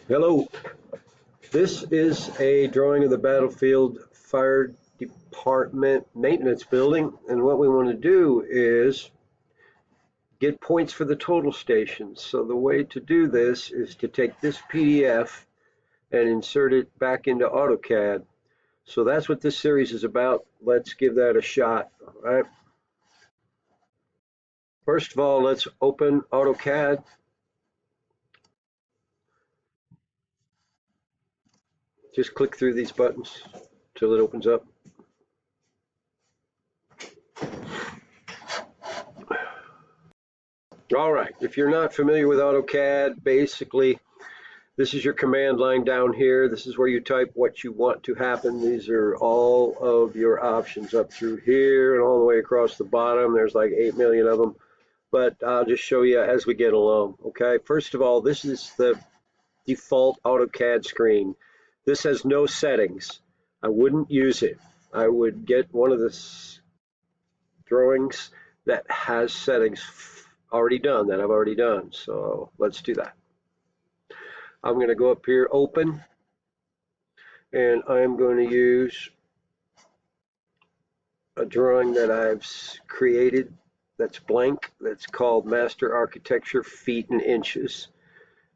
Hello, this is a drawing of the Battlefield Fire Department Maintenance Building, and what we want to do is get points for the total stations. So the way to do this is to take this PDF and insert it back into AutoCAD. So that's what this series is about. Let's give that a shot. All right. First of all, let's open AutoCAD. Just click through these buttons till it opens up. All right, if you're not familiar with AutoCAD, basically this is your command line down here. This is where you type what you want to happen. These are all of your options up through here and all the way across the bottom. There's like 8 million of them, but I'll just show you as we get along. Okay, first of all, this is the default AutoCAD screen. This has no settings. I wouldn't use it. I would get one of the drawings that has settings already done, that I've already done. So let's do that. I'm going to go up here, open, and I'm going to use a drawing that I've created that's blank, that's called Master Architecture Feet and Inches,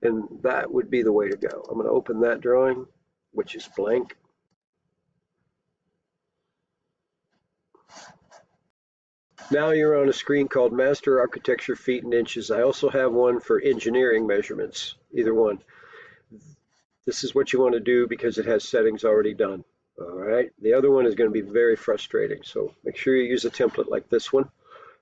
and that would be the way to go. I'm going to open that drawing, which is blank. Now you're on a screen called Master Architecture Feet and Inches. I also have one for engineering measurements, either one. This is what you want to do because it has settings already done. All right. The other one is going to be very frustrating, so make sure you use a template like this one.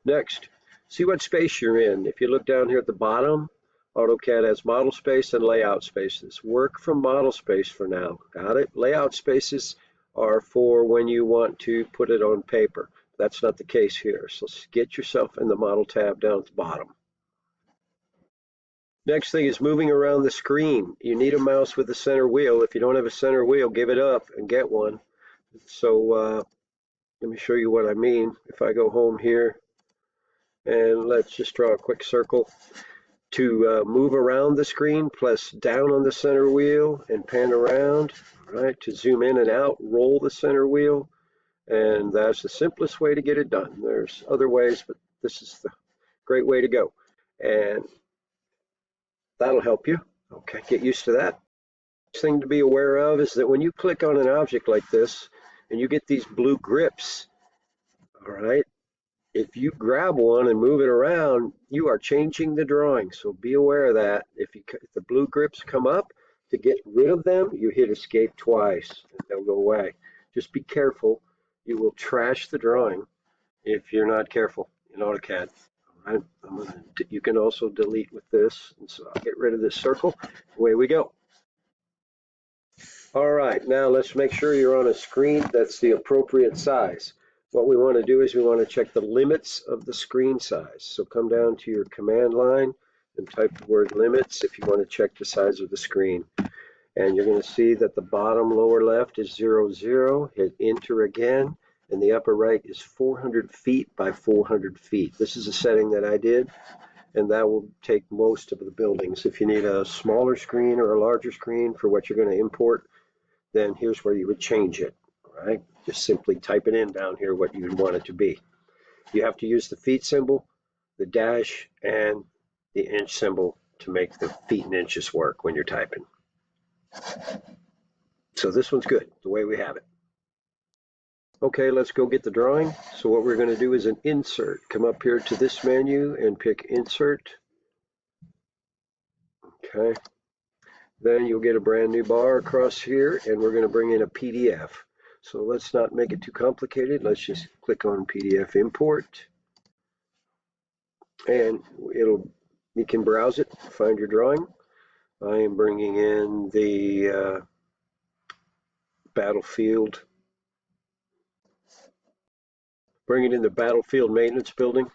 Next, see what space you're in. If you look down here at the bottom, AutoCAD has model space and layout spaces. Work from model space for now. Got it? Layout spaces are for when you want to put it on paper. That's not the case here. So get yourself in the model tab down at the bottom. Next thing is moving around the screen. You need a mouse with a center wheel. If you don't have a center wheel, give it up and get one. So let me show you what I mean. If I go home here and let's just draw a quick circle. To move around the screen, press down on the center wheel and pan around. All right, to zoom in and out, roll the center wheel. And that's the simplest way to get it done. There's other ways, but this is the great way to go. And that'll help you. Okay, get used to that. Next thing to be aware of is that when you click on an object like this and you get these blue grips, all right, if you grab one and move it around, you are changing the drawing. So be aware of that. If the blue grips come up, to get rid of them, you hit escape twice and they'll go away. Just be careful. You will trash the drawing if you're not careful in AutoCAD. All right, you can also delete with this, and so I'll get rid of this circle. Away we go. All right, now let's make sure you're on a screen that's the appropriate size. What we want to do is we want to check the limits of the screen size. So come down to your command line and type the word limits if you want to check the size of the screen. And you're going to see that the bottom lower left is 0, 0. Hit enter again, and the upper right is 400 feet by 400 feet. This is a setting that I did, and that will take most of the buildings. If you need a smaller screen or a larger screen for what you're going to import, then here's where you would change it. All right, just simply type it in down here what you would want it to be. You have to use the feet symbol, the dash, and the inch symbol to make the feet and inches work when you're typing. So this one's good, the way we have it. Okay, let's go get the drawing. So what we're going to do is an insert. Come up here to this menu and pick insert. Okay. Then you'll get a brand new bar across here, and we're going to bring in a PDF. So let's not make it too complicated. Let's just click on PDF import. And you can browse it, find your drawing. I am bringing in the Battlefield. Bringing in the Battlefield Maintenance Building.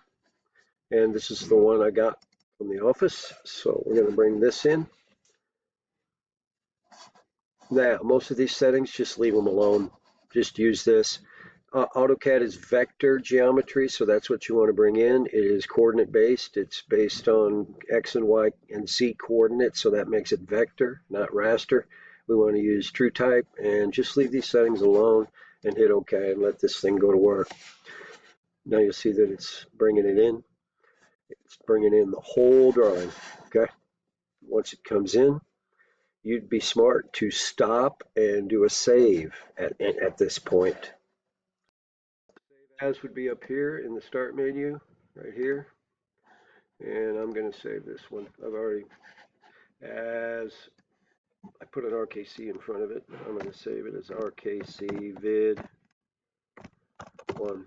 And this is the one I got from the office. So we're going to bring this in. Now, most of these settings, just leave them alone. Just use this. AutoCAD is vector geometry, so that's what you want to bring in. It is coordinate based. It's based on X and Y and Z coordinates, so that makes it vector, not raster. We want to use true type and just leave these settings alone and hit OK and let this thing go to work. Now you'll see that it's bringing it in. It's bringing in the whole drawing. Okay. Once it comes in, you'd be smart to stop and do a save at this point. As would be up here in the start menu, right here. And I'm going to save this one. I've already, as I put an RKC in front of it, I'm going to save it as RKC Vid 1.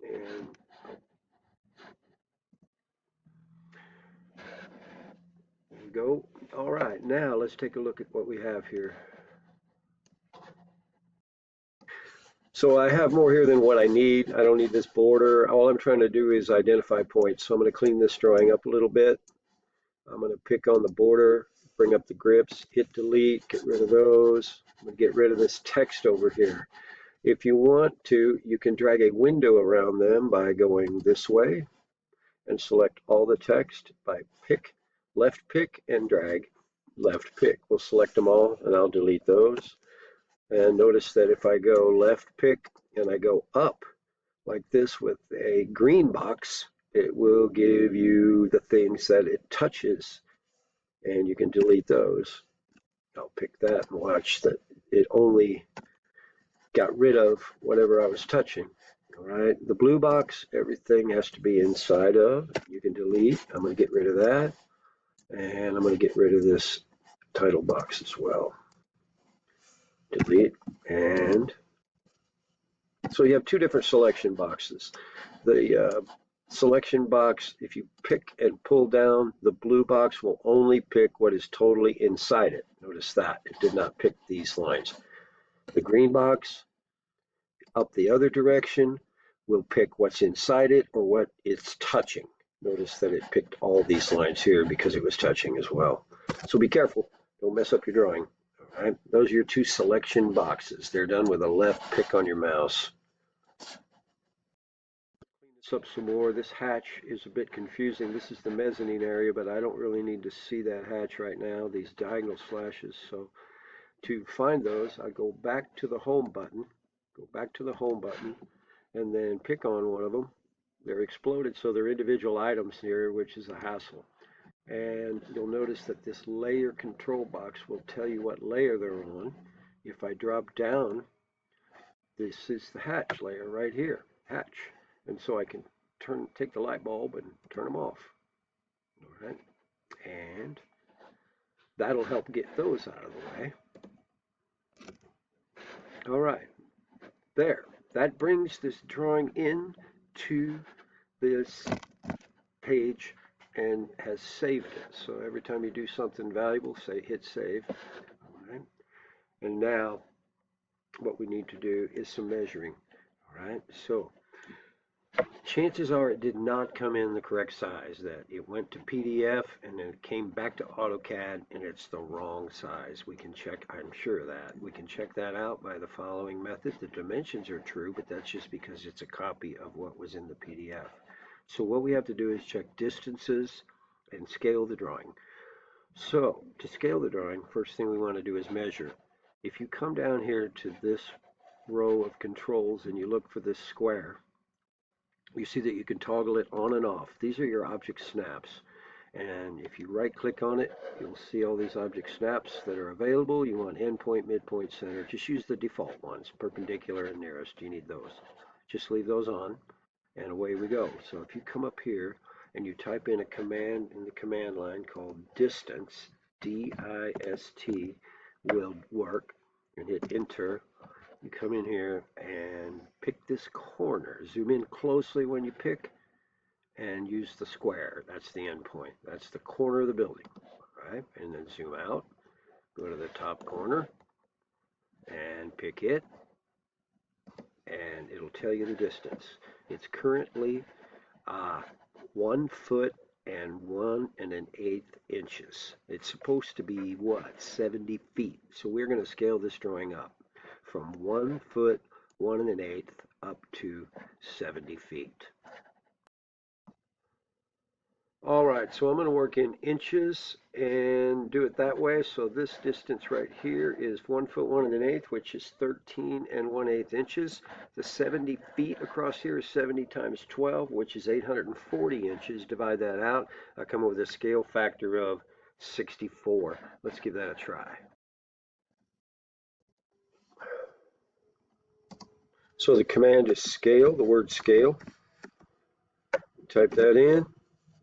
And there we go. All right, now let's take a look at what we have here. So I have more here than what I need. I don't need this border. All I'm trying to do is identify points. So I'm going to clean this drawing up a little bit. I'm going to pick on the border, bring up the grips, hit delete, get rid of those. I'm going to get rid of this text over here. If you want to, you can drag a window around them by going this way and select all the text by pick, left pick, and drag. Left pick. We'll select them all, and I'll delete those. And notice that if I go left pick and I go up like this with a green box, it will give you the things that it touches, and you can delete those. I'll pick that and watch that it only got rid of whatever I was touching. All right, the blue box, everything has to be inside of. You can delete. I'm going to get rid of that, and I'm going to get rid of this title box as well. Delete, and so you have two different selection boxes. The selection box, if you pick and pull down, the blue box will only pick what is totally inside it. Notice that it did not pick these lines. The green box, up the other direction, will pick what's inside it or what it's touching. Notice that it picked all these lines here because it was touching as well. So be careful, don't mess up your drawing. All right, those are your two selection boxes. They're done with a left pick on your mouse. Clean this up some more. This hatch is a bit confusing. This is the mezzanine area, but I don't really need to see that hatch right now, these diagonal slashes. So to find those, I go back to the home button, and then pick on one of them. They're exploded, so they're individual items here, which is a hassle. And you'll notice that this layer control box will tell you what layer they're on. If I drop down, this is the hatch layer right here, hatch. And so I can take the light bulb and turn them off. All right, and that'll help get those out of the way. All right, there. That brings this drawing in to this page and has saved it. So every time you do something valuable, say hit save. All right. And now what we need to do is some measuring. All right. So chances are it did not come in the correct size, that it went to PDF and then it came back to AutoCAD and it's the wrong size. We can check, I'm sure of that. We can check that out by the following method. The dimensions are true, but that's just because it's a copy of what was in the PDF. So what we have to do is check distances and scale the drawing. So to scale the drawing, first thing we want to do is measure. If you come down here to this row of controls and you look for this square, you see that you can toggle it on and off. These are your object snaps. And if you right click on it, you'll see all these object snaps that are available. You want endpoint, midpoint, center. Just use the default ones, perpendicular and nearest. You need those. Just leave those on and away we go. So if you come up here and you type in a command in the command line called distance, D-I-S-T, will work, and hit enter. You come in here and pick this corner. Zoom in closely when you pick and use the square. That's the end point. That's the corner of the building. All right, and then zoom out. Go to the top corner and pick it, and it'll tell you the distance. It's currently 1 foot and 1 1/8 inches. It's supposed to be what, 70 feet. So we're going to scale this drawing up from 1 foot 1 1/8 up to 70 feet. All right, so I'm going to work in inches and do it that way. So this distance right here is 1 foot 1 1/8, which is 13 1/8 inches. The 70 feet across here is 70 times 12, which is 840 inches. Divide that out. I come up with a scale factor of 64. Let's give that a try. So the command is scale, the word scale. Type that in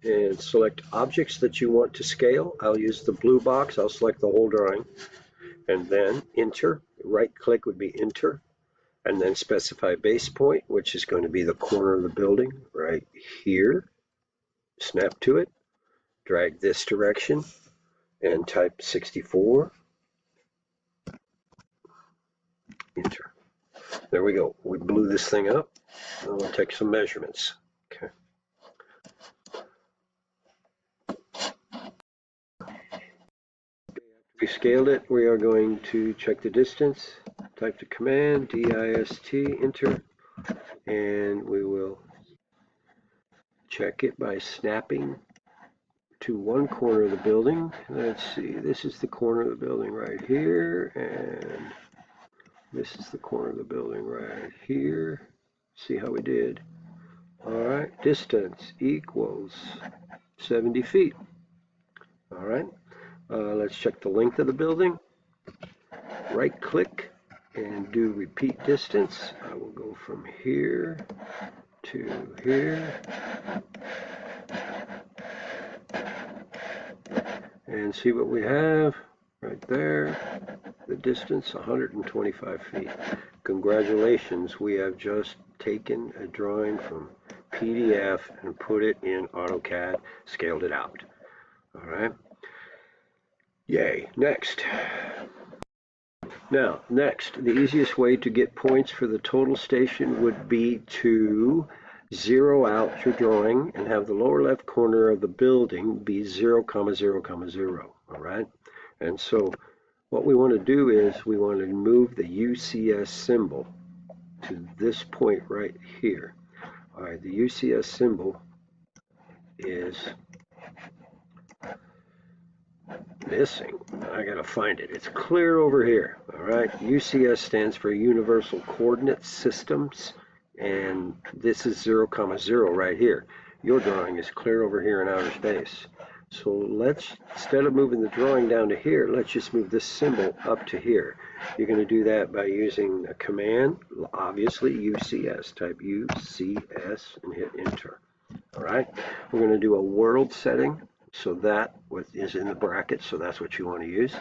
and select objects that you want to scale. I'll use the blue box. I'll select the whole drawing and then enter. Right click would be enter, and then specify base point, which is going to be the corner of the building right here. Snap to it, drag this direction and type 64. Enter. There we go. We blew this thing up. Now we'll take some measurements. Okay. We scaled it. We are going to check the distance. Type the command dist, enter, and we will check it by snapping to one corner of the building. Let's see, this is the corner of the building right here, and this is the corner of the building right here. See how we did? All right, distance equals 70 feet. All right, let's check the length of the building. Right click and do repeat distance. I will go from here to here and see what we have right there. The distance, 125 feet. Congratulations, we have just taken a drawing from PDF and put it in AutoCAD, scaled it out. All right. Yay. Next. Now, next, the easiest way to get points for the total station would be to zero out your drawing and have the lower left corner of the building be 0, 0, 0. All right. And so what we want to do is we want to move the UCS symbol to this point right here. All right, the UCS symbol is missing. I gotta find it. It's clear over here. All right, UCS stands for Universal Coordinate Systems, and this is 0, 0 right here. Your drawing is clear over here in outer space. So let's, instead of moving the drawing down to here, let's just move this symbol up to here. You're going to do that by using a command, obviously UCS. Type UCS and hit enter. All right, we're going to do a world setting. So that is in the bracket, so that's what you want to use.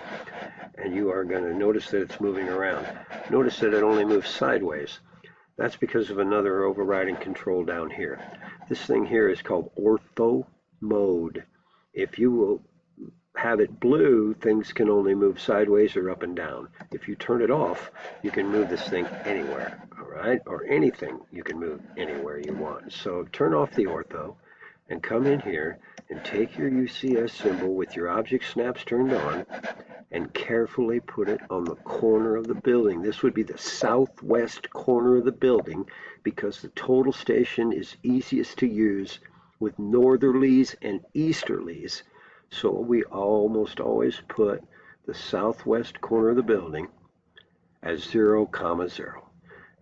And you are going to notice that it's moving around. Notice that it only moves sideways. That's because of another overriding control down here. This thing here is called ortho mode. If you will have it blue, things can only move sideways or up and down. If you turn it off, you can move this thing anywhere, all right? Or anything you can move anywhere you want. So turn off the ortho and come in here and take your UCS symbol with your object snaps turned on and carefully put it on the corner of the building. This would be the southwest corner of the building because the total station is easiest to use with northerlies and easterlies. So we almost always put the southwest corner of the building as 0, 0.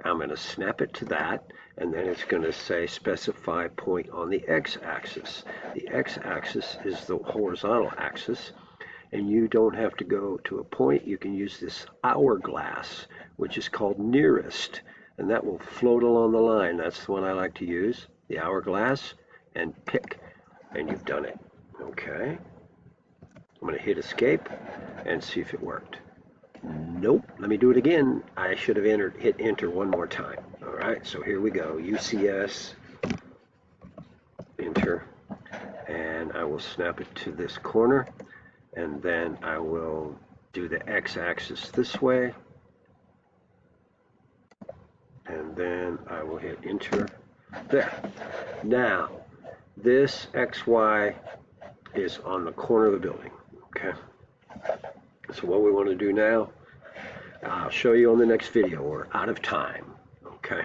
I'm going to snap it to that, and then it's going to say specify point on the x-axis. The x-axis is the horizontal axis, and you don't have to go to a point. You can use this hourglass, which is called nearest, and that will float along the line. That's the one I like to use, the hourglass, and pick, and you've done it. Okay. I'm going to hit escape and see if it worked. Nope. Let me do it again. I should have hit enter one more time. All right, so here we go. UCS, enter, and I will snap it to this corner, and then I will do the x-axis this way, and then I will hit enter. There. Now, this XY is on the corner of the building. Okay. So what we want to do now, I'll show you on the next video. We're out of time. Okay.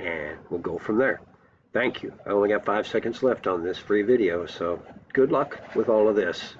and we'll go from there. Thank you. I only got 5 seconds left on this free video, so good luck with all of this.